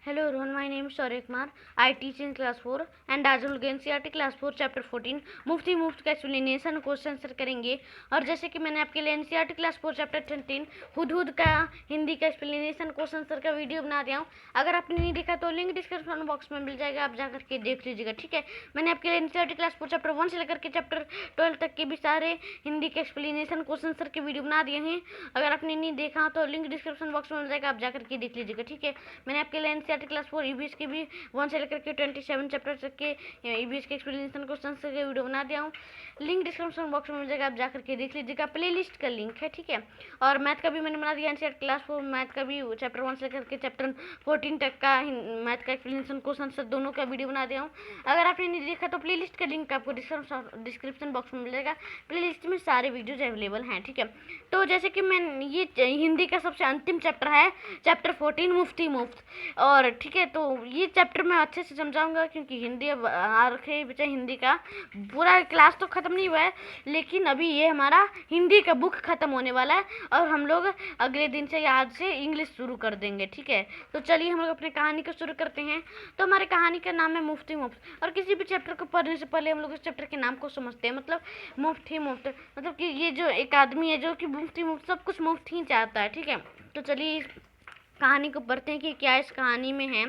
Hello everyone, my name is Shaurya Kumar. I teach in class 4 and आज हम लोग NCERT class 4 chapter 14 मुफ्त का एक्सप्लेनेशन क्वेश्चन आंसर करेंगे। और जैसे कि मैंने आपके लिए NCERT क्लास 4 चैप्टर 13 हुदहुद का हिंदी का एक्सप्लेनेशन क्वेश्चन आंसर का वीडियो बना दिया हूँ। अगर आपने नहीं देखा तो लिंक डिस्क्रिप्शन बॉक्स में मिल जाएगा, आप जाकर के देख लीजिएगा। ठीक है, मैंने आपके लिए NCERT क्लास 4 चैप्टर 1 से लेकर के चैप्टर 12 तक के भी सारे हिंदी के एक्सप्लेनेशन क्वेश्चन आंसर के वीडियो बना दिए हैं। अगर आपने नहीं देखा तो लिंक डिस्क्रिप्शन बॉक्स में मिल जाएगा, आप जाकर के देख लीजिएगा। ठीक है, मैंने आपके लिए NCERT क्लास 4 EVS के भी 1 से लेकर के 27 चैप्टर तक के EVS के एक्सप्लेनेशन क्वेश्चन के वीडियो बना दिया हूँ। लिंक डिस्क्रिप्शन बॉक्स में मिल जाएगा, आप जाकर के देख लीजिएगा। प्लेलिस्ट का लिंक है। ठीक है, और मैथ का भी मैंने बना दिया NCERT क्लास 4 मैथ का भी चैप्टर 1 से लेकर के चैप्टर 14 तक का मैथ का एक्सप्लेनेशन क्वेश्चन सब दोनों का वीडियो बना दिया हूँ। अगर आपने नहीं देखा तो प्लेलिस्ट का लिंक आपको डिस्क्रिप्शन बॉक्स में मिल जाएगा। प्लेलिस्ट में सारे वीडियोज अवेलेबल हैं। ठीक है, तो जैसे कि मैं ये हिंदी का सबसे अंतिम चैप्टर है चैप्टर 14 मुफ्त। और ठीक है, तो ये चैप्टर मैं अच्छे से समझाऊंगा क्योंकि हिंदी अब आ रखे बच्चे हिंदी का पूरा क्लास तो ख़त्म नहीं हुआ है, लेकिन अभी ये हमारा हिंदी का बुक ख़त्म होने वाला है और हम लोग अगले दिन से आज से इंग्लिश शुरू कर देंगे। ठीक है, तो चलिए हम लोग अपनी कहानी को शुरू करते हैं। तो हमारी कहानी का नाम है मुफ्त। और किसी भी चैप्टर को पढ़ने से पहले हम लोग इस चैप्टर के नाम को समझते हैं। मतलब मुफ्त मतलब कि ये जो एक आदमी है जो कि मुफ्त सब कुछ मुफ्त ही चाहता है। ठीक है, तो चलिए कहानी को पढ़ते हैं कि क्या इस कहानी में है।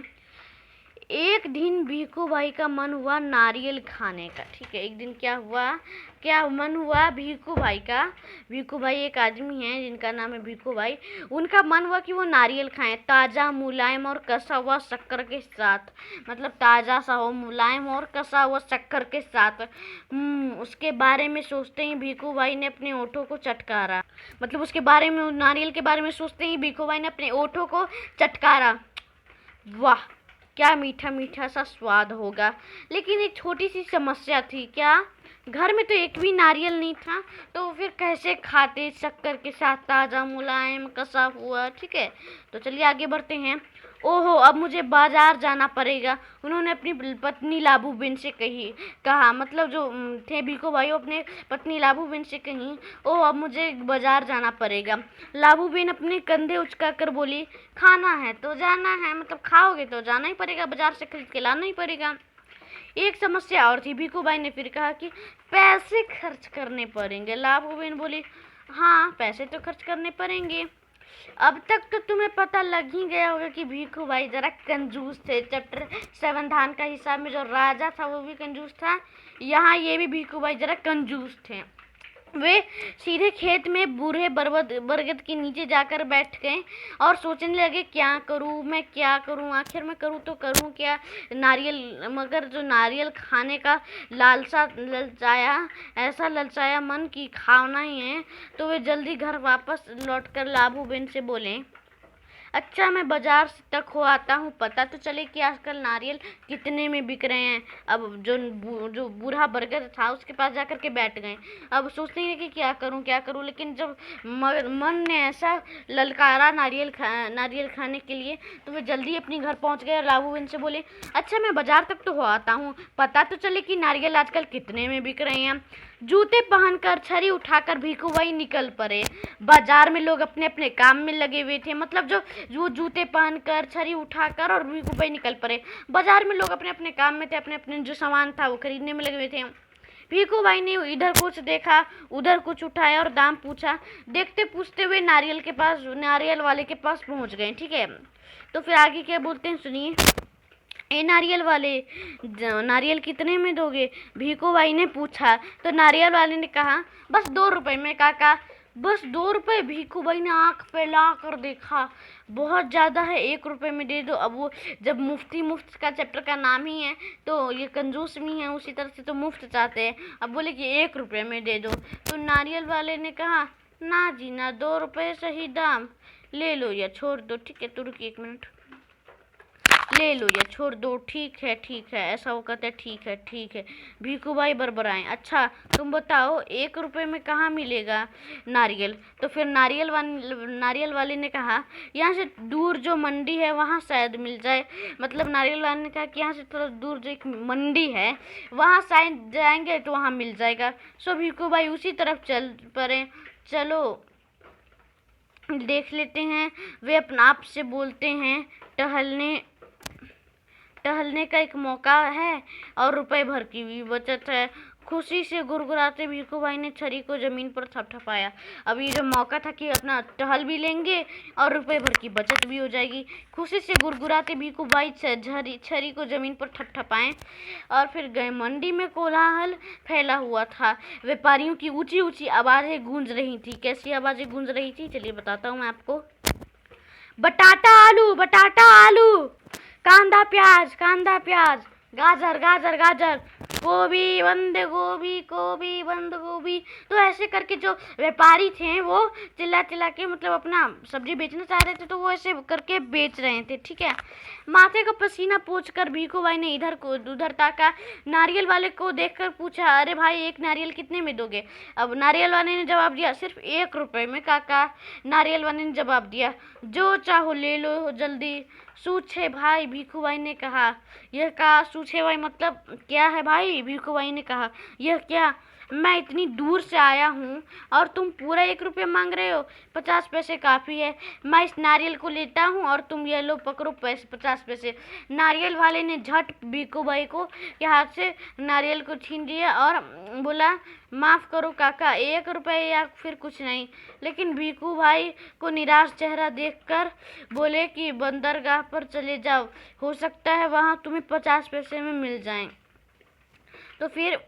एक दिन भीखू भाई का मन हुआ नारियल खाने का। ठीक है, एक दिन क्या मन हुआ भीखू भाई का। भीखू भाई एक आदमी है जिनका नाम है भीखू भाई। उनका मन हुआ कि वो नारियल खाएं, ताज़ा मुलायम और कसा हुआ शक्कर के साथ। मतलब ताज़ा सा हो, मुलायम और कसा हुआ शक्कर के साथ। उसके बारे में सोचते ही भीखू भाई ने अपने ओठों को चटकारा। मतलब उसके बारे में, नारियल के बारे में सोचते ही भीखू भाई ने अपने ओठों को चटकारा। वाह, क्या मीठा मीठा सा स्वाद होगा। लेकिन एक छोटी सी समस्या थी। क्या? घर में तो एक भी नारियल नहीं था, तो फिर कैसे खाते शक्कर के साथ ताज़ा मुलायम कसा हुआ। ठीक है, तो चलिए आगे बढ़ते हैं। ओहो, अब मुझे बाजार जाना पड़ेगा, उन्होंने अपनी पत्नी लाबूबेन से कहा। मतलब जो थे भीखू भाई अपने पत्नी लाबूबेन से कहीं, ओह अब मुझे बाजार जाना पड़ेगा। लाबूबेन अपने कंधे उचका कर बोली, खाना है तो जाना है, मतलब खाओगे तो जाना ही पड़ेगा, बाजार से खरीद के लाना ही पड़ेगा। एक समस्या और थी। भीखू भाई ने फिर कहा कि पैसे खर्च करने पड़ेंगे। लाबूबेन बोली, हाँ पैसे तो खर्च करने पड़ेंगे। अब तक तो तुम्हें पता लग ही गया होगा कि भीखू भाई जरा कंजूस थे। चैप्टर 7 धान का हिसाब में जो राजा था वो भी कंजूस था, यहाँ ये भी भीखू भाई जरा कंजूस थे। वे सीधे खेत में बूढ़े बरगद के नीचे जाकर बैठ गए और सोचने लगे, क्या करूं मैं, क्या करूं, आखिर मैं करूं तो करूं क्या। नारियल, मगर जो नारियल खाने का ऐसा ललचाया मन की खाना ही है। तो वे जल्दी घर वापस लौटकर लाबूबेन से बोले, अच्छा मैं बाजार तक हो आता हूँ, पता तो चले कि आजकल नारियल कितने में बिक रहे हैं। अब जो बूढ़ा बरगद था उसके पास जाकर के बैठ गए। अब सोचते हैं कि क्या करूँ, लेकिन जब मन ने ऐसा ललकारा नारियल खाने के लिए, तो वे जल्दी अपने घर पहुँच गए और लाबूबेन से बोले, अच्छा मैं बाजार तक तो हो आता हूँ, पता तो चले कि नारियल आजकल कितने में बिक रहे हैं। जूते पहनकर छड़ी उठाकर भीखू भाई निकल पड़े। बाजार में लोग अपने अपने काम में लगे हुए थे। मतलब जो जूते पहनकर छड़ी उठाकर और भीखू भाई निकल पड़े। बाजार में लोग अपने अपने काम में थे, अपने अपने जो सामान था वो खरीदने में लगे हुए थे। भीखू भाई ने इधर कुछ देखा, उधर कुछ उठाया और दाम पूछा। देखते पूछते हुए नारियल वाले के पास पहुंच गए। ठीक है, तो फिर आगे क्या बोलते हैं सुनिए। ए नारियल वाले, नारियल कितने में दोगे, भीखू भाई ने पूछा। तो नारियल वाले ने कहा, बस 2 रुपए में काका, बस 2 रुपए। भीखू भाई ने आंख फैला कर देखा, बहुत ज़्यादा है, 1 रुपए में दे दो। अब वो जब मुफ्त का चैप्टर का नाम ही है तो ये कंजूस भी है, उसी तरह से तो मुफ्त चाहते हैं। अब बोले कि 1 रुपए में दे दो। तो नारियल वाले ने कहा, ना जी ना, 2 रुपए सही दाम, ले लो या छोड़ दो। ठीक है, तो रुकिए 1 मिनट, ले लो या छोड़ दो, ठीक है ऐसा वो कहते हैं, ठीक है। भीखू भाई बरबराएं, अच्छा तुम बताओ 1 रुपए में कहाँ मिलेगा नारियल। तो फिर नारियल वाले ने कहा, यहाँ से दूर जो मंडी है वहाँ शायद मिल जाए। मतलब नारियल वाले ने कहा कि यहाँ से थोड़ा दूर जो एक मंडी है वहाँ शायद जाएंगे तो वहाँ मिल जाएगा। सो भीखू भाई उसी तरफ चल पड़े। चलो देख लेते हैं, वे अपना आप से बोलते हैं। टहलने टहलने का एक मौका है और रुपए भर की भी बचत है। खुशी से गुड़गुड़ाते भीखू भाई ने छड़ी को जमीन पर थपथपाया। अब ये जो मौका था कि अपना टहल भी लेंगे और रुपए भर की बचत भी हो जाएगी। खुशी से गुड़गुड़ाते भीखू भाई छड़ी को जमीन पर थपथपाए और फिर गए। मंडी में कोलाहल फैला हुआ था। व्यापारियों की ऊंची ऊंची आवाजें गूंज रही थी। कैसी आवाजें गूंज रही थी, चलिए बताता हूँ मैं आपको। बटाटा आलू, बटाटा आलू, कांदा प्याज, कांदा प्याज, गाजर गाजर गाजर, गोभी बंद गोभी, गोभी बंद गोभी। तो ऐसे करके जो व्यापारी थे वो चिल्ला चिल्ला के मतलब अपना सब्जी बेचना चाह रहे थे, तो वो ऐसे करके बेच रहे थे, ठीक है। माथे का पसीना पोंछकर भीखू भाई ने इधर को उधर ताका। नारियल वाले को देखकर पूछा, अरे भाई एक नारियल कितने में दोगे? अब नारियल वाले ने जवाब दिया, सिर्फ 1 रुपए में काका। नारियल वाले ने जवाब दिया, जो चाहो ले लो जल्दी। सूछे भाई, भीखू भाई ने कहा। यह कहा सूछे भाई मतलब क्या है भाई? भीखू भाई ने कहा, यह क्या, मैं इतनी दूर से आया हूँ और तुम पूरा 1 रुपया मांग रहे हो? 50 पैसे काफ़ी है। मैं इस नारियल को लेता हूँ और तुम ये लो पकड़ो 50 पैसे। नारियल वाले ने झट भीखू भाई को के हाथ से नारियल को छीन लिया और बोला, माफ़ करो काका, 1 रुपये या फिर कुछ नहीं। लेकिन भीखू भाई को निराश चेहरा देखकर बोले कि बंदरगाह पर चले जाओ, हो सकता है वहाँ तुम्हें 50 पैसे में मिल जाएं। तो फिर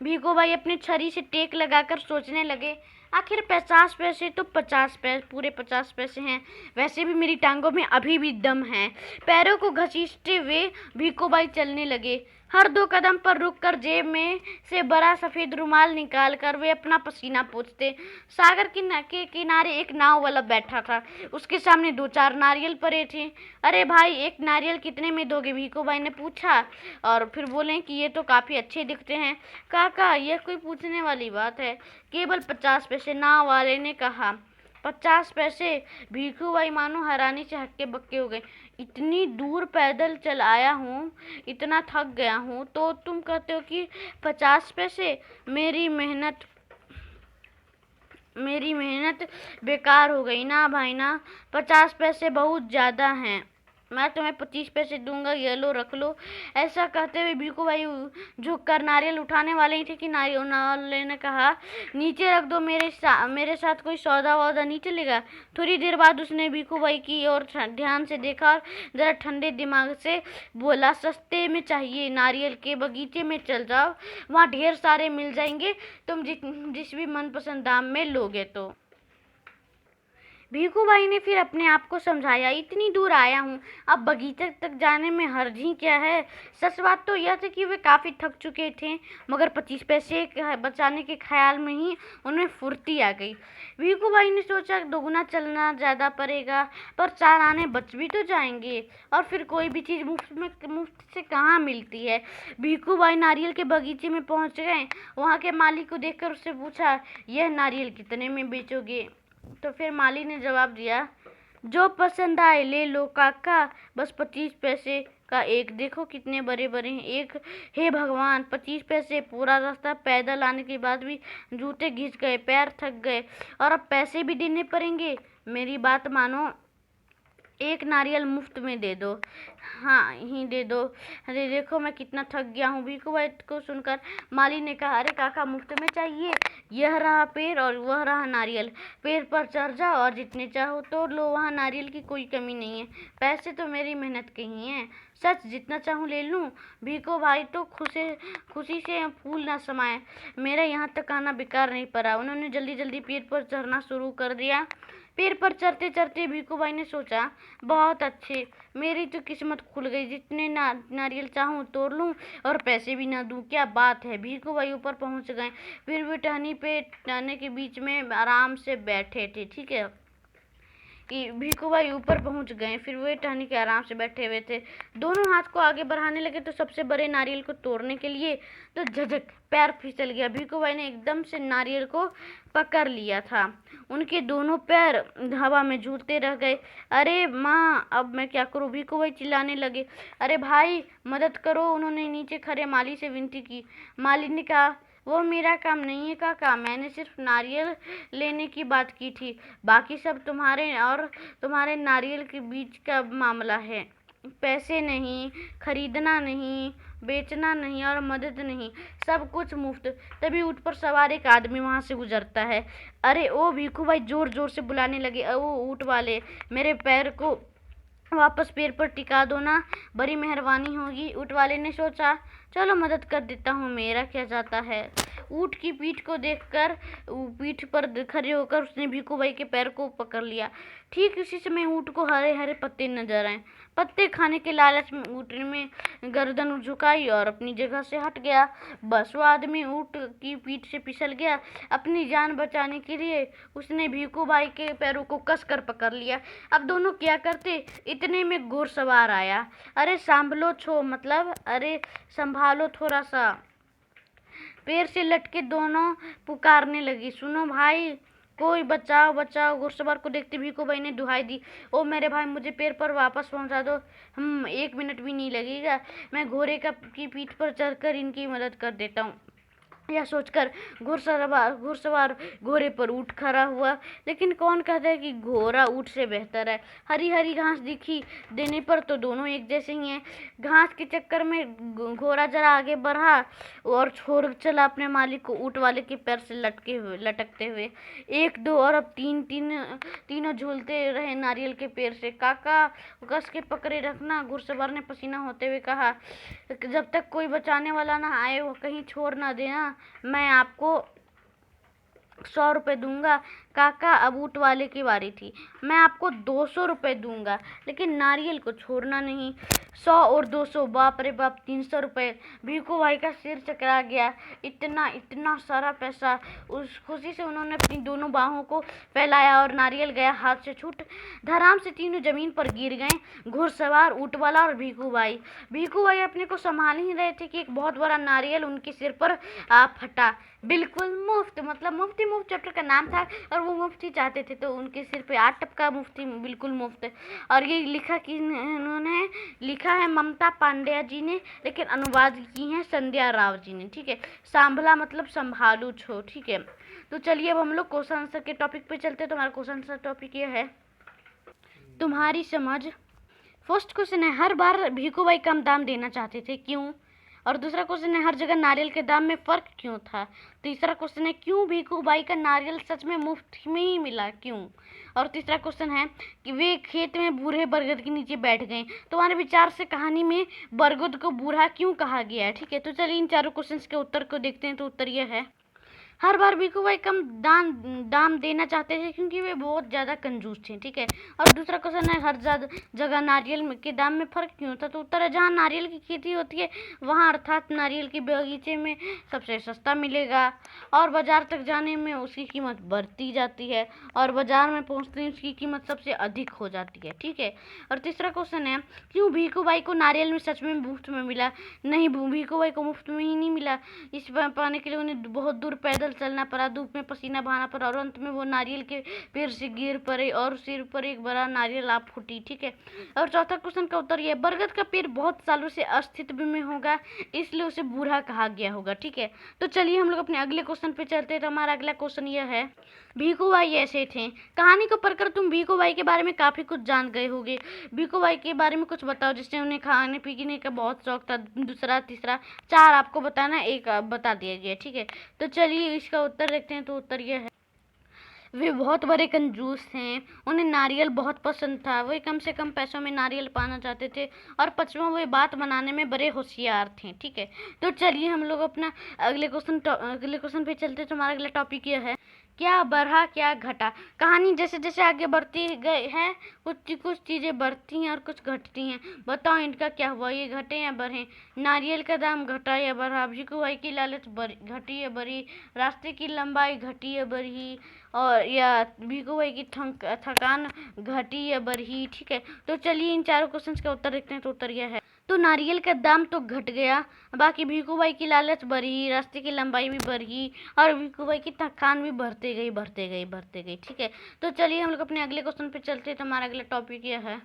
भीखू भाई अपनी छड़ी से टेक लगाकर सोचने लगे, आखिर 50 पैसे तो 50 पैसे, पूरे 50 पैसे हैं। वैसे भी मेरी टांगों में अभी भी दम है। पैरों को घसीटते हुए भीखू भाई चलने लगे। हर 2 कदम पर रुककर जेब में से बड़ा सफ़ेद रुमाल निकालकर वे अपना पसीना पोंछते। सागर के किनारे एक नाव वाला बैठा था। उसके सामने 2-4 नारियल पड़े थे। अरे भाई, एक नारियल कितने में दोगे? भीखू भाई ने पूछा और फिर बोले कि ये तो काफ़ी अच्छे दिखते हैं। काका, यह कोई पूछने वाली बात है, केवल 50 पैसे, नाव वाले ने कहा। 50 पैसे? भीखू भाई मानो हैरानी से हक्के बक्के हो गए। इतनी दूर पैदल चल आया हूँ, इतना थक गया हूँ, तो तुम कहते हो कि 50 पैसे? मेरी मेहनत बेकार हो गई ना भाई ना। 50 पैसे बहुत ज़्यादा हैं। मैं तुम्हें 25 पैसे दूंगा, ये लो रख लो। ऐसा कहते हुए भीखू भाई झुककर नारियल उठाने वाले ही थे कि नारियल वाले ने कहा, नीचे रख दो, मेरे साथ कोई सौदा वौदा नहीं चलेगा। थोड़ी देर बाद उसने भीखू भाई की ओर ध्यान से देखा और जरा ठंडे दिमाग से बोला, सस्ते में चाहिए, नारियल के बगीचे में चल जाओ, वहाँ ढेर सारे मिल जाएंगे, तुम जिस भी मनपसंद दाम में लोगे तो। भीखू भाई ने फिर अपने आप को समझाया, इतनी दूर आया हूँ, अब बगीचे तक जाने में हर्ज ही क्या है। सच बात तो यह थी कि वे काफ़ी थक चुके थे, मगर 25 पैसे बचाने के ख्याल में ही उनमें फुर्ती आ गई। भीखू भाई ने सोचा, दोगुना चलना ज़्यादा पड़ेगा, पर 4 आने बच भी तो जाएंगे, और फिर कोई भी चीज़ मुफ्त से कहाँ मिलती है। भीखू भाई नारियल के बगीचे में पहुँच गए। वहाँ के माली को देखकर उससे पूछा, यह नारियल कितने में बेचोगे? तो फिर माली ने जवाब दिया, जो पसंद आए ले लो काका, बस 25 पैसे का एक, देखो कितने बड़े बड़े हैं एक। हे भगवान, 25 पैसे! पूरा रास्ता पैदल आने के बाद भी जूते घिस गए, पैर थक गए और अब पैसे भी देने पड़ेंगे। मेरी बात मानो, एक नारियल मुफ्त में दे दो। हाँ ही दे दो। अरे देखो मैं कितना थक गया हूँ। भीखू भाई को सुनकर माली ने कहा, अरे काका, मुफ्त में चाहिए? यह रहा पेड़ और वह रहा नारियल, पेड़ पर चढ़ जाओ और जितने चाहो तोड़ लो, वहाँ नारियल की कोई कमी नहीं है। पैसे तो मेरी मेहनत के ही हैं, सच जितना चाहूँ ले लूँ। भीखू भाई तो खुशी से फूल ना समाये। मेरा यहाँ तक आना बेकार नहीं पड़ा। उन्होंने जल्दी जल्दी पेड़ पर चढ़ना शुरू कर दिया। पेड़ पर चढ़ते चढ़ते भीखू भाई ने सोचा, बहुत अच्छे, मेरी तो किस्मत खुल गई, जितने नारियल चाहूँ तोड़ लूँ और पैसे भी ना दूँ, क्या बात है। भीखू भाई ऊपर पहुँच गए। फिर वे टहनी के बीच में आराम से बैठे थे, ठीक है कि भीखू भाई ऊपर पहुंच गए। फिर वे टहनी के आराम से बैठे हुए थे। दोनों हाथ को आगे बढ़ाने लगे तो सबसे बड़े नारियल को तोड़ने के लिए तो झटक पैर फिसल गया। भीखू भाई ने एकदम से नारियल को पकड़ लिया था। उनके दोनों पैर हवा में झूलते रह गए। अरे माँ, अब मैं क्या करूँ? भीखू भाई चिल्लाने लगे। अरे भाई, मदद करो, उन्होंने नीचे खड़े माली से विनती की। माली ने कहा, वो मेरा काम नहीं है काका, मैंने सिर्फ नारियल लेने की बात की थी, बाकी सब तुम्हारे और तुम्हारे नारियल के बीच का मामला है। पैसे नहीं, खरीदना नहीं, बेचना नहीं और मदद नहीं, सब कुछ मुफ्त। तभी ऊँट पर सवार एक आदमी वहाँ से गुजरता है। अरे ओ भिखू भाई जोर जोर से बुलाने लगे, ओ ऊँट वाले, मेरे पैर को वापस पैर पर टिका दो ना, बड़ी मेहरबानी होगी। ऊँट वाले ने सोचा, चलो मदद कर देता हूँ, मेरा क्या जाता है। ऊँट की पीठ को देखकर पीठ पर खड़े होकर उसने भिखू भाई के पैर को पकड़ लिया। ठीक उसी समय ऊँट को हरे हरे पत्ते नजर आए। पत्ते खाने के लालच में ऊँट में गर्दन झुकाई और अपनी जगह से हट गया। बस वो आदमी ऊँट की पीठ से फिसल गया। अपनी जान बचाने के लिए उसने भिखू भाई के पैरों को कसकर पकड़ लिया। अब दोनों क्या करते, इतने में घुड़सवार आया। अरे संभलो छो, मतलब अरे संभालो थोड़ा सा। पैर से लटके दोनों पुकारने लगी, सुनो भाई, कोई बचाओ बचाओ। घुड़सवार को देखते भिखू भाई ने दुहाई दी, ओ मेरे भाई, मुझे पैर पर वापस पहुंचा दो, हम 1 मिनट भी नहीं लगेगा, मैं घोड़े की पीठ पर चढ़कर इनकी मदद कर देता हूँ। यह सोचकर घुड़सवार घोड़े पर उठ खड़ा हुआ। लेकिन कौन कहता है कि घोड़ा ऊँट से बेहतर है। हरी हरी घास दिखी देने पर तो दोनों एक जैसे ही हैं। घास के चक्कर में घोड़ा जरा आगे बढ़ा और छोड़ चला अपने मालिक को ऊँट वाले के पैर से लटकते हुए। 1 2 और अब 3 तीनों झूलते रहे नारियल के पेड़ से। काका कस के पकड़े रखना, घुड़सवार ने पसीना होते हुए कहा, जब तक कोई बचाने वाला ना आए वो कहीं छोड़ ना देना, मैं आपको 100 रुपये दूंगा। काका अब ऊँट वाले की बारी थी। मैं आपको 200 रुपये दूंगा, लेकिन नारियल को छोड़ना नहीं। 100 और 200, बाप रे बाप, 300 रुपये। भिखू भाई का सिर चकरा गया। इतना सारा पैसा। उस खुशी से उन्होंने अपनी दोनों बाहों को फैलाया और नारियल गया हाथ से छूट। धड़ाम से तीनों जमीन पर गिर गए, घुड़सवार, ऊँट वाला और भिखू भाई। भिखू भाई अपने को संभाल ही रहे थे कि एक बहुत बड़ा नारियल उनके सिर पर आ फटा। बिल्कुल मुफ्त, मतलब मुफ्ती मुफ्त चैप्टर का नाम था और वो मुफ्ती चाहते थे, तो उनके सिर पे 8 टपका मुफ्ती, बिल्कुल मुफ्त। और ये उन्होंने लिखा है ममता पांड्या जी ने, लेकिन अनुवाद की है संध्या राव जी ने। ठीक है, सांभला मतलब संभालू छो। ठीक है, तो चलिए अब हम लोग क्वेश्चन आंसर के टॉपिक पे चलते हैं। तो हमारा क्वेश्चन आंसर टॉपिक ये है, तुम्हारी समझ। फर्स्ट क्वेश्चन है, हर बार भिखू भाई कम दाम देना चाहते थे, क्यों? और दूसरा क्वेश्चन है, हर जगह नारियल के दाम में फ़र्क क्यों था? तीसरा क्वेश्चन है, क्यों भिखू भाई का नारियल सच में मुफ्त में ही मिला, क्यों? और तीसरा क्वेश्चन है कि वे खेत में बूढ़े बरगद के नीचे बैठ गए। तुम्हारे विचार से कहानी में बरगद को बूढ़ा क्यों कहा गया है? ठीक है, तो चलिए इन चारों क्वेश्चन के उत्तर को देखते हैं। तो उत्तर यह है, हर बार भिखू भाई कम दाम देना चाहते थे क्योंकि वे बहुत ज़्यादा कंजूस थे। ठीक है, और दूसरा क्वेश्चन है, हर जगह नारियल के दाम में फ़र्क क्यों था? तो उत्तर है, जहाँ नारियल की खेती होती है वहाँ अर्थात नारियल के बगीचे में सबसे सस्ता मिलेगा और बाज़ार तक जाने में उसकी कीमत बढ़ती जाती है और बाज़ार में पहुँचते ही उसकी कीमत सबसे अधिक हो जाती है। ठीक है, और तीसरा क्वेश्चन है, क्यों भिखू भाई को नारियल में सच में मुफ्त में मिला? नहीं, भिखू भाई को मुफ्त में ही नहीं मिला, इस पाने के लिए उन्हें बहुत दूर पैदल चलना पड़ा, धूप में पसीना बहाना पड़ा और अंत में वो नारियल के पेड़ से गिर पड़े और सिर पर एक बड़ा नारियल आ फूटी। ठीक है, और चौथा क्वेश्चन का उत्तर यह, बरगद का पेड़ बहुत सालों से अस्तित्व में होगा, इसलिए उसे बूढ़ा कहा गया होगा। ठीक है, तो चलिए हम लोग अपने अगले क्वेश्चन पे चलते हैं। तो हमारा अगला क्वेश्चन यह है, भिखू भाई ऐसे थे। कहानी को पढ़कर तुम भिखू भाई के बारे में काफ़ी कुछ जान गए होगे। भिखू भाई के बारे में कुछ बताओ, जिससे उन्हें खाने पीने का बहुत शौक था। दूसरा, तीसरा, 4 आपको बताना, 1 बता दिया गया। ठीक है, तो चलिए इसका उत्तर देखते हैं। तो उत्तर यह है, वे बहुत बड़े कंजूस थे, उन्हें नारियल बहुत पसंद था, वे कम से कम पैसों में नारियल पाना चाहते थे और 5वां, वे बात बनाने में बड़े होशियार थे। ठीक है, तो चलिए हम लोग अपना अगले क्वेश्चन पे चलते हैं। तो हमारा अगला टॉपिक यह है, क्या बढ़ा क्या घटा? कहानी जैसे जैसे आगे बढ़ती गई है, कुछ चीज़ें बढ़ती हैं और कुछ घटती हैं। बताओ इनका क्या हुआ, ये घटे या बढ़े? नारियल का दाम घटा या बढ़ा? भिखू भाई की लालच घटी या बढ़ी? रास्ते की लंबाई घटी या बढ़ी? और या भिखू भाई की थकान घटी या बढ़ी? ठीक है, तो चलिए इन चारों क्वेश्चन का उत्तर देखते हैं। तो उत्तर यह है, तो नारियल का दाम तो घट गया, बाकी भिखू भाई की लालच बढ़ी, रास्ते की लंबाई भी बढ़ी और भिखू भाई की थकान भी बढ़ते गई। ठीक है, तो चलिए हम लोग अपने अगले क्वेश्चन पे चलते हैं। तो हमारा अगला टॉपिक यह है,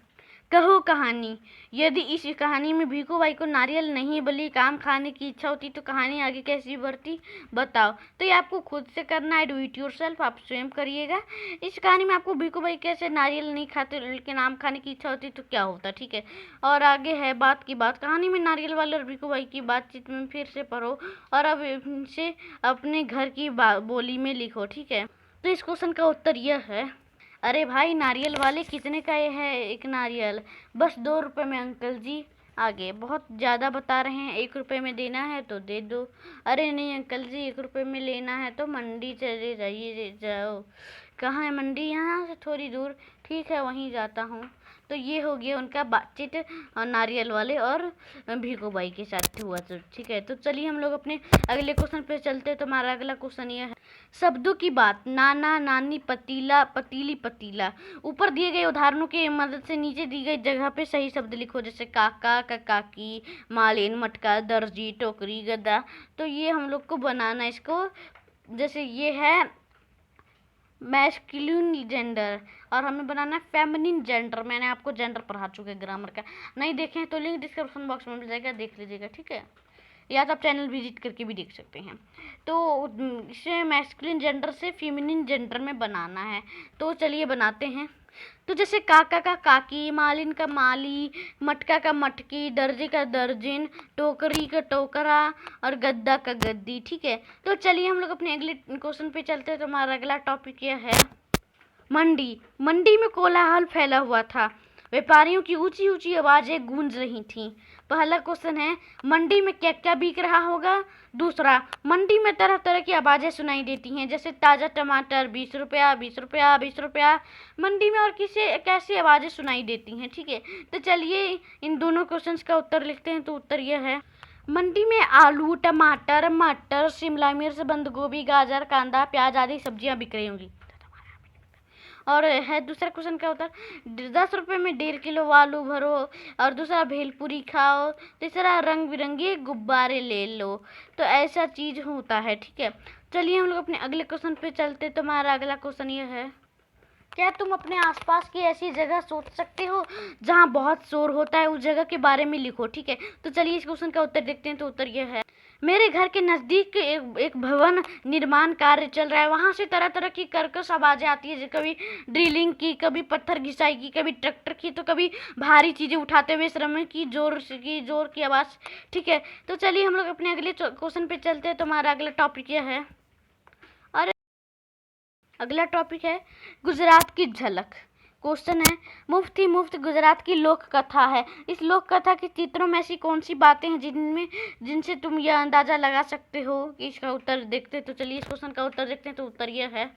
कहो कहानी। यदि इस कहानी में भीखू भाई को नारियल नहीं बल्कि आम खाने की इच्छा होती तो कहानी आगे कैसी बढ़ती, बताओ। तो ये आपको खुद से करना है, डू इट योरसेल्फ, आप स्वयं करिएगा। इस कहानी में आपको भीखू भाई कैसे नारियल नहीं खाते लेकिन आम खाने की इच्छा होती तो क्या होता, ठीक है। और आगे है बात की बात, कहानी में नारियल वाले और भीखू भाई की बातचीत में फिर से पढ़ो और अब इनसे अपने घर की बोली में लिखो, ठीक है। तो इस क्वेश्चन का उत्तर यह है, अरे भाई नारियल वाले कितने का ये है एक नारियल, बस 2 रुपये में अंकल जी। आगे बहुत ज़्यादा बता रहे हैं, 1 रुपये में देना है तो दे दो। अरे नहीं अंकल जी 1 रुपये में लेना है तो मंडी चले जाइए जाओ। कहाँ है मंडी, यहाँ से थोड़ी दूर, ठीक है वहीं जाता हूँ। तो ये हो गया उनका बातचीत नारियल वाले और भीखू भाई के साथ हुआ, तो ठीक है। तो चलिए हम लोग अपने अगले क्वेश्चन पे चलते हैं। तो हमारा अगला क्वेश्चन यह है, शब्दों की बात, नाना नानी पतीला पतीली पतीला। ऊपर दिए गए उदाहरणों की मदद से नीचे दी गई जगह पे सही शब्द लिखो, जैसे काका काकी, मालिन मटका, दर्जी, टोकरी, गद्दा। तो ये हम लोग को बनाना, इसको जैसे ये है मैस्कुलिन जेंडर और हमें बनाना है फेमिनिन जेंडर। मैंने आपको जेंडर पढ़ा चुके ग्रामर का, नहीं देखें तो लिंक डिस्क्रिप्शन बॉक्स में मिल जाएगा, देख लीजिएगा, ठीक है। या तो आप चैनल विजिट करके भी देख सकते हैं। तो इसे मैस्कुलिन जेंडर से फेमिनिन जेंडर में बनाना है, तो चलिए बनाते हैं। तो जैसे काका का काकी, मालिन का माली, मटका का मटकी, दर्जी का दर्जिन, टोकरी का टोकरा और गद्दा का गद्दी, ठीक है। तो चलिए हम लोग अपने अगले क्वेश्चन पे चलते हैं। तो हमारा अगला टॉपिक यह है, मंडी। मंडी में कोलाहल फैला हुआ था, व्यापारियों की ऊंची ऊंची आवाजें गूंज रही थीं। पहला क्वेश्चन है, मंडी में क्या क्या बिक रहा होगा। दूसरा, मंडी में तरह तरह की आवाजें सुनाई देती हैं, जैसे ताज़ा टमाटर 20 रुपया 20 रुपया 20 रुपया। मंडी में और किसे कैसी आवाजें सुनाई देती हैं, ठीक है। तो चलिए इन दोनों क्वेश्चंस का उत्तर लिखते हैं। तो उत्तर यह है, मंडी में आलू, टमाटर, मटर, शिमला मिर्च, बंद गोभी, गाजर, कांदा, प्याज आदि सब्जियां बिक रही होंगी। और है दूसरा क्वेश्चन का उत्तर, 10 रुपये में 1.5 किलो आलू भरो। और दूसरा, भेलपुरी खाओ। तीसरा, रंग बिरंगे गुब्बारे ले लो। तो ऐसा चीज होता है, ठीक है। चलिए हम लोग अपने अगले क्वेश्चन पे चलते। तो हमारा अगला क्वेश्चन यह है, क्या तुम अपने आसपास की ऐसी जगह सोच सकते हो जहां बहुत शोर होता है, उस जगह के बारे में लिखो, ठीक है। तो चलिए इस क्वेश्चन का उत्तर देखते हैं। तो उत्तर यह है, मेरे घर के नज़दीक एक भवन निर्माण कार्य चल रहा है, वहाँ से तरह तरह की कर्कश आवाज़ें आती है, कभी ड्रिलिंग की, कभी पत्थर घिसाई की, कभी ट्रैक्टर की, तो कभी भारी चीज़ें उठाते हुए श्रमिक की जोर की आवाज़, ठीक है। तो चलिए हम लोग अपने अगले क्वेश्चन पे चलते हैं। तो हमारा अगला टॉपिक यह है, अगला टॉपिक है गुजरात की झलक। क्वेश्चन है, मुफ्त मुफ्त गुजरात की लोक कथा है। इस लोक कथा के चित्रों में ऐसी कौन सी बातें हैं जिनसे तुम यह अंदाजा लगा सकते हो कि इसका उत्तर देखते हैं। तो चलिए इस क्वेश्चन का उत्तर देखते हैं। तो उत्तर यह है,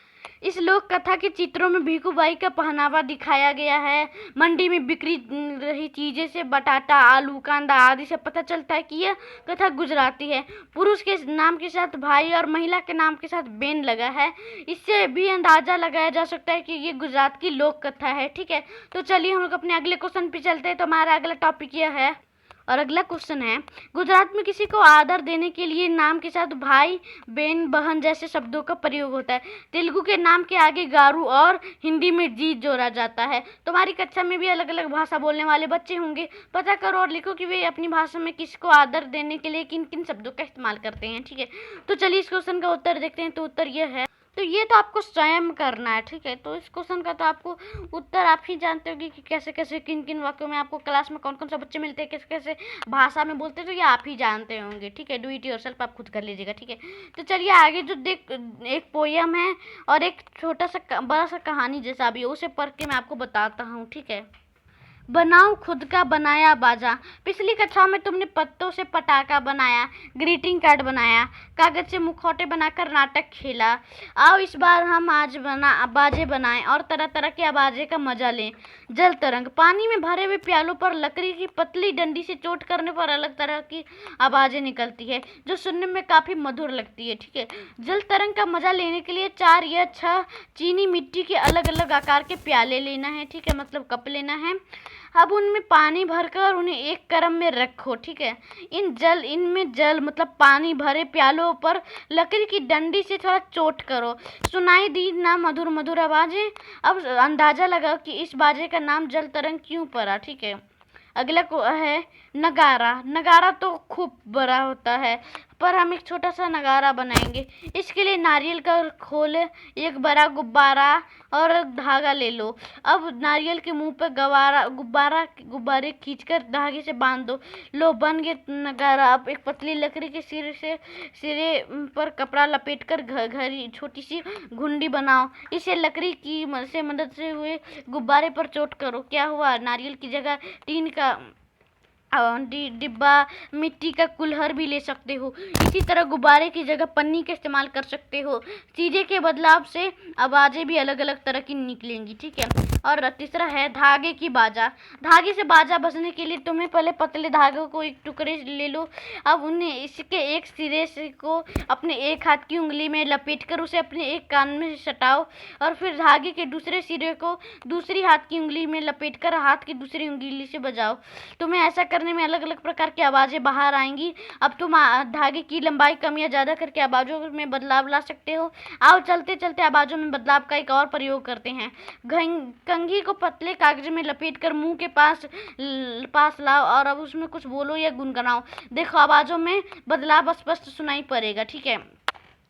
इस लोक कथा के चित्रों में भीखू भाई का पहनावा दिखाया गया है। मंडी में बिक्री रही चीजें से बटाटा, आलू, कांदा आदि से पता चलता है कि यह कथा गुजराती है। पुरुष के नाम के साथ भाई और महिला के नाम के साथ बेन लगा है। इससे भी अंदाजा लगाया जा सकता है कि ये गुजरात की लोक कथा है, ठीक है। तो चलिए हम लोग अपने अगले क्वेश्चन पे चलते हैं। तो हमारा अगला टॉपिक यह है, और अगला क्वेश्चन है, गुजरात में किसी को आदर देने के लिए नाम के साथ भाई, बहन, बहन जैसे शब्दों का प्रयोग होता है। तेलुगु के नाम के आगे गारू और हिंदी में जी जोड़ा जाता है। तुम्हारी कक्षा में भी अलग अलग भाषा बोलने वाले बच्चे होंगे, पता करो और लिखो कि वे अपनी भाषा में किसको आदर देने के लिए किन किन शब्दों का इस्तेमाल करते हैं, ठीक है। तो चलिए इस क्वेश्चन का उत्तर देखते हैं। तो उत्तर यह है, तो ये तो आपको स्वयं करना है, ठीक है। तो इस क्वेश्चन का तो आपको उत्तर आप ही जानते होंगे कि कैसे कैसे किन किन वाक्यों में आपको क्लास में कौन कौन सा बच्चे मिलते हैं, कैसे कैसे भाषा में बोलते हैं, तो ये आप ही जानते होंगे, ठीक है। डू इट योरसेल्फ, आप खुद कर लीजिएगा, ठीक है। तो चलिए आगे जो एक पोयम है और एक छोटा सा बड़ा सा कहानी जैसा भी है, उसे पढ़ के मैं आपको बताता हूँ, ठीक है। बनाओ खुद का बनाया बाजा। पिछली कक्षा में तुमने पत्तों से पटाखा बनाया, ग्रीटिंग कार्ड बनाया, कागज से मुखौटे बनाकर नाटक खेला। आओ इस बार हम आज बाजे बनाएं और तरह तरह की आवाजें का मजा लें। जल तरंग, पानी में भरे हुए प्यालों पर लकड़ी की पतली डंडी से चोट करने पर अलग तरह की आवाजें निकलती है जो सुनने में काफी मधुर लगती है, ठीक है। जल तरंग का मजा लेने के लिए 4 या 6 चीनी मिट्टी के अलग अलग आकार के प्याले लेना है, ठीक है, मतलब कप लेना है। अब उनमें पानी भरकर उन्हें एक करम में रखो, ठीक है। इनमें जल मतलब पानी भरे प्यालों पर लकड़ी की डंडी से थोड़ा चोट करो। सुनाई दी ना मधुर मधुर आवाजें। अब अंदाजा लगाओ कि इस बाजे का नाम जल तरंग क्यों पड़ा, ठीक है। अगला को है नगारा। नगारा तो खूब बड़ा होता है, पर हम एक छोटा सा नगारा बनाएंगे। इसके लिए नारियल का खोल, एक बड़ा गुब्बारा और धागा ले लो। अब नारियल के मुंह पर गुब्बारे खींचकर धागे से बांध दो। लो, बन गया नगारा। अब एक पतली लकड़ी के सिरे पर कपड़ा लपेटकर घरी छोटी सी घुंडी बनाओ। इसे लकड़ी की मदद से हुए गुब्बारे पर चोट करो। क्या हुआ? नारियल की जगह टीन का डिब्बा, मिट्टी का कुल्हड़ भी ले सकते हो। इसी तरह गुब्बारे की जगह पन्नी का इस्तेमाल कर सकते हो। चीज़ें के बदलाव से आवाज़ें भी अलग अलग तरह की निकलेंगी, ठीक है। और तीसरा है धागे की बाजा। धागे से बाजा बजने के लिए तुम्हें पहले पतले धागे को एक टुकड़े ले लो। अब उन्हें इसके एक सिरे से को अपने एक हाथ की उंगली में लपेटकर उसे अपने एक कान में सटाओ, और फिर धागे के दूसरे सिरे को दूसरी हाथ की उंगली में लपेटकर हाथ की दूसरी उंगली से बजाओ। तुम्हें ऐसा करने में अलग अलग प्रकार की आवाज़ें बाहर आएंगी। अब तुम धागे की लंबाई कम या ज़्यादा करके आवाज़ों में बदलाव ला सकते हो। आओ चलते चलते आवाज़ों में बदलाव का एक और प्रयोग करते हैं। कंघी को पतले कागज में लपेटकर मुंह के पास लाओ और अब उसमें कुछ बोलो या गुनगुनाओ। देखो, आवाज़ों में बदलाव स्पष्ट सुनाई पड़ेगा, ठीक है।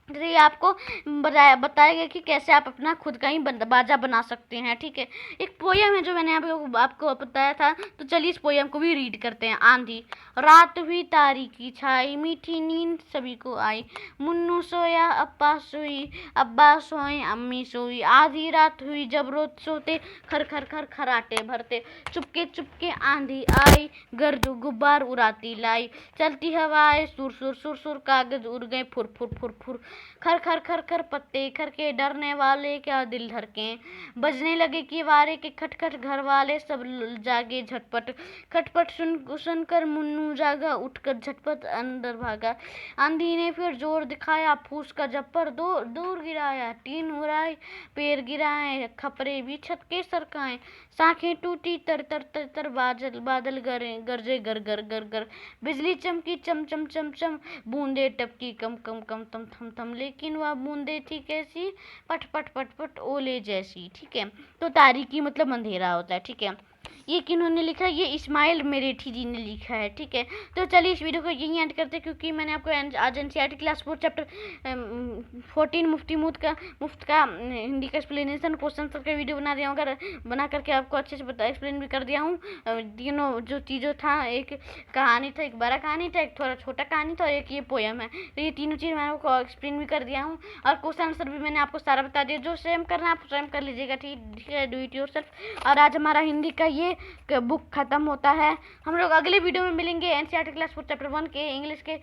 तो ये आपको बताया गया कि कैसे आप अपना खुद का ही बाजा बना सकते हैं, ठीक है। एक पोयम है जो मैंने आपको बताया था, तो चलिए इस पोयम को भी रीड करते हैं। आंधी। रात हुई तारीकी छाई, मीठी नींद सभी को आई। मुन्नू सोया अब्बा सोई, अब्बा सोए अम्मी सोई। आधी रात हुई जब रोज सोते, खर खर खर खराटे भरते। चुपके चुपके आंधी आई, गर्द गुब्बार उड़ाती लाई। चलती हवाएं सुर सुर सुर सुर, कागज उड़ गए फुर फुर फुर फुर। खर खर खर खर पत्ते खरके, डरने वाले क्या दिल धड़के। बजने लगे किवारे के खटखट, घर वाले सब जागे झटपट। खटपट सुनकर मुन्नू जागा, उठकर झटपट अंदर भागा। आंधी ने फिर जोर दिखाया, फूस का जब्बर दूर गिराया। टीन उड़ाई, पेड़ गिराए, खपरे भी छत के सरकाए। शाखें टूटी तर तर तर तर, बादल गरजे गर गर गर गर। बिजली चमकी चम चम चम चम, बूंदे टपकी कम कम कम थम थम थम। लेकिन वह बूंदे थी कैसी, पट पट पट पट ओले जैसी, ठीक है। तो तारीकी मतलब अंधेरा होता है, ठीक है। ये किन्होंने लिखा है? ये इस्माइल मेरेठी जी ने लिखा है, ठीक है। तो चलिए इस वीडियो को यहीं एंड करते हैं, क्योंकि मैंने आपको आज एनसीईआरटी क्लास 4 चैप्टर 14 मुफ्त का हिंदी का एक्सप्लेनेशन क्वेश्चन का वीडियो बना दिया हूँ, बना करके आपको अच्छे से एक्सप्लेन भी कर दिया हूँ। जो चीज़ों था, एक कहानी था, एक बड़ा कहानी था, एक थोड़ा छोटा कहानी था, और एक ये पोयम है। तो ये तीनों चीज़ मैंने आपको एक्सप्लेन भी कर दिया हूँ, और क्वेश्चन आंसर भी मैंने आपको सारा बता दिया। जो स्वयं करना आप स्वयं कर लीजिएगा, ठीक है। Do it yourself. और आज हमारा हिंदी का ये बुक खत्म होता है। हम लोग अगले वीडियो में मिलेंगे एनसीईआरटी क्लास 4 चैप्टर 1 के इंग्लिश के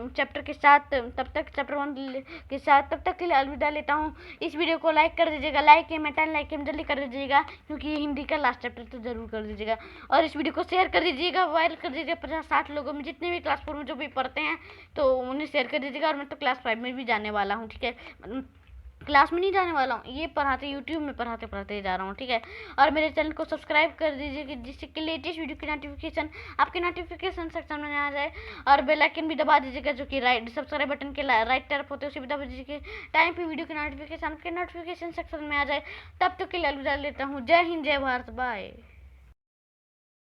चैप्टर के साथ। तब तक चैप्टर 1 के साथ, तब तक के लिए अलविदा लेता हूँ। इस वीडियो को लाइक कर दीजिएगा, लाइक जल्दी कर दीजिएगा, क्योंकि हिंदी का लास्ट चैप्टर तो जरूर कर दीजिएगा। और इस वीडियो को शेयर कर दीजिएगा, वायरल कर दीजिएगा 50-60 लोगों में, जितने भी क्लास 4 में जो भी पढ़ते हैं, तो उन्हें शेयर कर दीजिएगा। और मैं तो क्लास 5 में भी जाने वाला हूँ, ठीक है। क्लास में नहीं जाने वाला हूँ, ये यूट्यूब में पढ़ाते जा रहा हूँ, ठीक है। और मेरे चैनल को सब्सक्राइब कर दीजिए, जिससे कि लेटेस्ट वीडियो की नोटिफिकेशन आपके नोटिफिकेशन सेक्शन में आ जाए। और बेल आइकन भी दबा दीजिएगा, जो कि सब्सक्राइब बटन के राइट तरफ होते हैं, उसे भी दबा दीजिए, टाइम पे वीडियो की नोटिफिकेशन आपके नोटिफिकेशन सेक्शन में आ जाए। तब तक के लिए अलविदा लेता हूँ। जय हिंद, जय भारत, बाय।